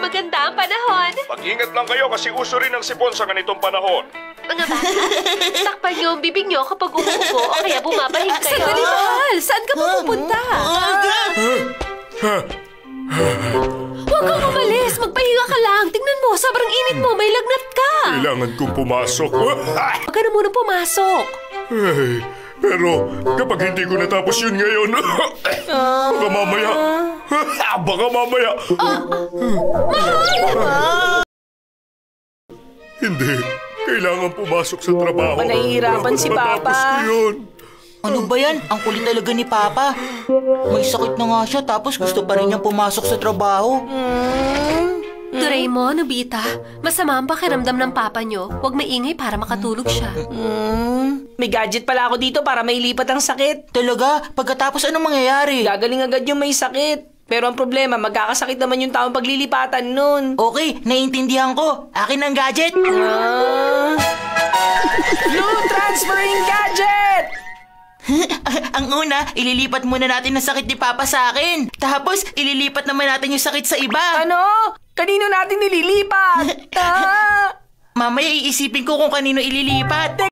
maganda ang panahon. Mag-ingat lang kayo kasi uso rin ang sipon sa ganitong panahon. Mga bata, takpan niyo ang bibig niyo kapag umuupo o kaya bumabahing kayo. Sandali, mahal! Saan ka pupunta? Huwag kang umalis! Magpahinga ka lang! Tingnan mo, sobrang init mo! May lagnat ka! Kailangan kong pumasok. Huwag ka na muna pumasok! Pero kapag hindi ko natapos yun ngayon, baka mamaya. Baka mamaya. Hindi. Kailangan pumasok sa trabaho. Nahihirapan si Papa. Matapos ko yun. Ano ba yan? Ang kulit talaga ni Papa. May sakit na nga siya tapos gusto pa rin niyang pumasok sa trabaho. Doraemon, Nobita, masama ang pakiramdam ng papa niyo. Huwag maingay para makatulog siya. May gadget pala ako dito para mailipat ang sakit. Talaga? Pagkatapos anong mangyayari? Gagaling agad yung may sakit. Pero ang problema, magkakasakit naman yung taong paglilipatan nun. Okay, naiintindihan ko. Akin ang gadget. Blue Transferring Gadget! Ang una, ililipat muna natin ang sakit ni Papa sa akin. Tapos, ililipat naman natin yung sakit sa iba. Ano? Kanino natin nililipat? Mamaya iisipin ko kung kanino ililipat.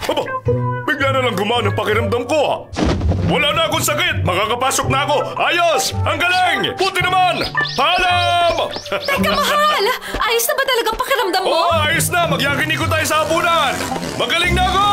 Aba, bigla na lang gumaan ang pakiramdam ko ha. Wala na akong sakit. Makakapasok na ako. Ayos! Ang galing! Buti naman! Paalam! Teka, mahal! Ayos na ba talagang pakiramdam mo? Oo, ayos na. Magyakinig ko tayo sa hapunan. Magaling na ako!